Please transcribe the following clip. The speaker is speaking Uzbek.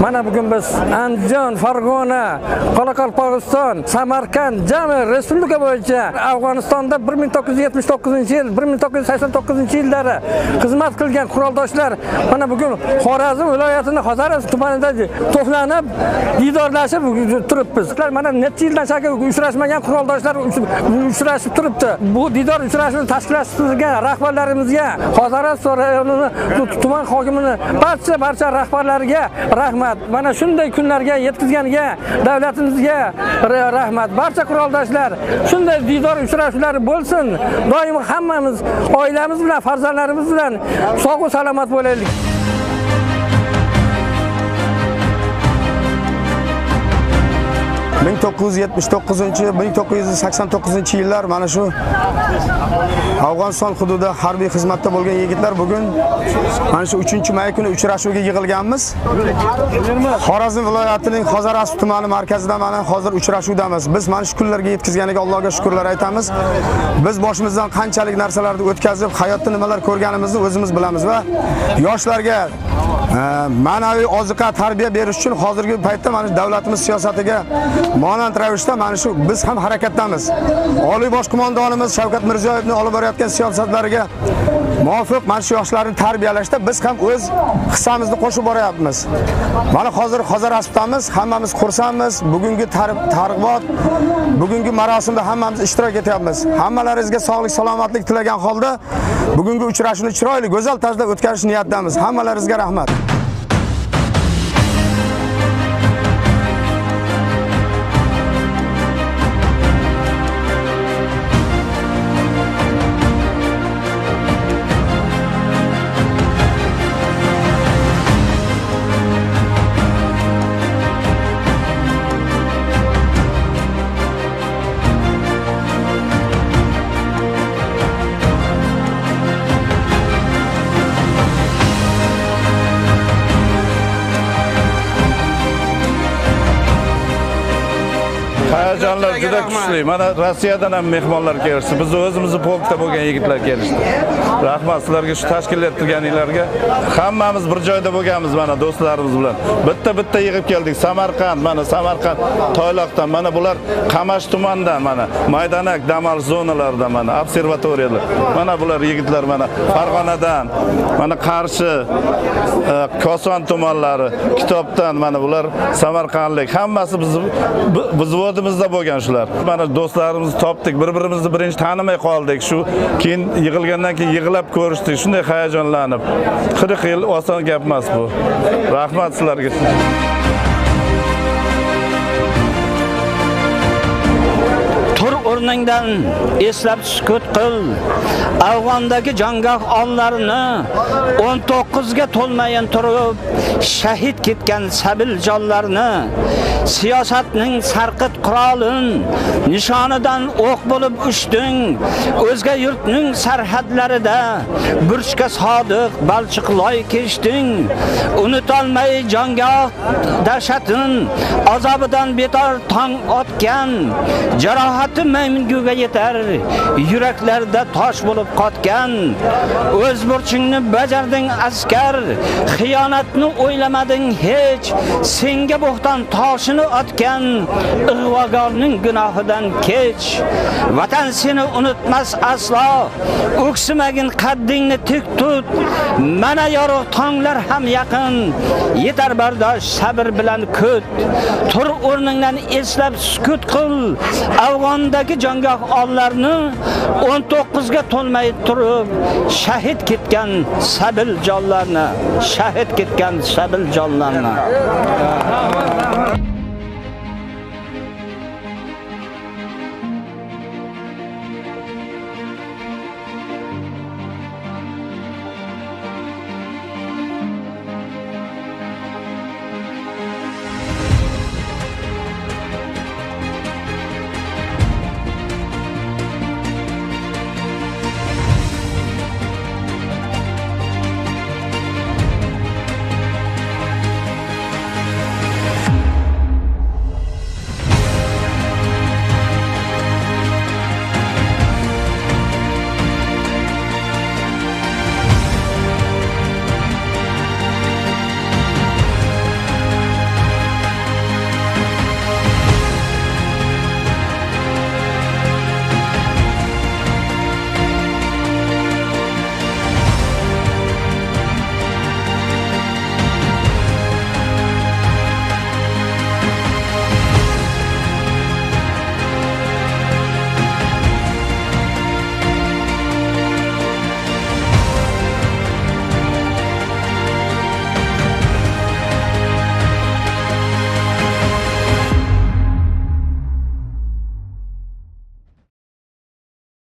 Mana bugun biz Andijon, Farg'ona, Qoraqalpog'iston, Samarqand jami respublika bo'yicha Afg'onistonda 1979-yil, 1989-yillari xizmat qilgan quroldoshlar mana bugun Xorazm viloyatining Xozaras tumanida to'planib didorlashib turibmiz. Mana necha yildan shaka uchrashmagan quroldoshlar uchrashib turibdi. Bu didor uchrashuvini tashkillashtirgan rahbarlarimizga, Xozaras tuman hokimining barcha rahbarlariga rahmat. Mana shunday kunlarga yetkazganiga davlatimizga rahmat. Barcha quroldoshlar shunday didor uchrashuvlari bo'lsin. Doim hammamiz oilamiz bilan, farzandlarimiz bilan sog' va salomat bo'laylik. 1979-1989 yillar mana shu Afg'oniston hududida harbiy xizmatda bo'lgan yigitlar bugun mana shu 3-may kuni uchrashuvga yig'ilganmiz. Xorazm viloyatining Xozaras tumani markazida mana hozir uchrashuvdamiz. Biz mana shu kunlarga yetkazganiga Allohga shukrlar aytamiz. Biz boshimizdan qanchalik narsalarni o'tkazib, hayotda nimalar ko'rganimizni o'zimiz bilamiz va yoshlarga ma'naviy oziqa tarbiya berish uchun hozirgi paytda mana davlatimiz siyosatiga monand ravishda mana shu biz ham harakatdamiz. Oliy bosh qo'mondonimiz Shavkat Mirziyoyevning olib borayotgan siyosatlariga muvofiq mana shu yoshlarni tarbiyalashda biz ham o'z hissamizni qo'shib boryapmiz. Mana hozir Xozarasdamiz, hammamiz xursandmiz. Bugungi targ'ibot, bugungi marosimda hammamiz ishtirok etyapmiz. Hammalaringizga sog'lik, salomatlik tilagan holda bugungi uchrashuvni chiroyli, go'zal tarzda o'tkazish niyatdamiz. Hammalaringizga rahmat. Hayajonlar juda kuchli. Mana Rossiyadan ham mehmonlar kelishdi. Biz o'zimizni polkda bo'lgan yigitlar kelishdi. Rahmat sizlarga shu tashkil ettirganinglarga. Hammamiz bir joyda bo'lganmiz mana do'stlarimiz bilan. Bitta yig'ib keldik. Samarqand, mana Samarqand, Toyloqdan, mana bular Qamash tumanidan, mana Maydanak dam olish zonalaridan, mana observatoriyalar. Mana bular yigitlar mana Farg'onadan, mana Qarshi, Koson tumanlari, Kitobdan, mana bular Samarqandlik. Hammasi biz vodimizda bo'lgan shular. Mana do'stlarimizni topdik, bir-birimizni birinchi tanimay qoldik. Shu keyin yig'ilgandan keyin yig'lab ko'rishdik. Shunday hayajonlanib. 40 yil oson gap emas bu. Rahmat sizlarga. Tur o'rningdan eslab sukut qil. Afg'ondagi janggoh onlarini 19 ga to'lmayin turib shahid ketgan sabil jonlarni siyosatning sarqit qurolin nishonidan o'q bo'lib uchding. O'zga yurtning sarhadlarida burchga sodiq balchiqloy keshding. Unutolmay janggoh dahshatin azobidan betor tong otgan. Jarohati maymunguga yetar, yuraklarda tosh bo'lib qotgan. O'z burchingni bajarding askar, xiyonatni o'ylamading hech. Senga bo'xton toshini otgan, ig'vogarning gunohidan kech. Vatan seni unutmas aslo, o'ksimagin qaddingni tik tut. Mana yorug' tonglar ham yaqin, yetar bardosh sabr bilan kut. Tur o'rningdan eslab sukut qil. Afg'ondagi janggoh onlarni 19 ga to'lmay turib shahid ketgan sabil jonlarni, shahid ketgan sabil jonlarni.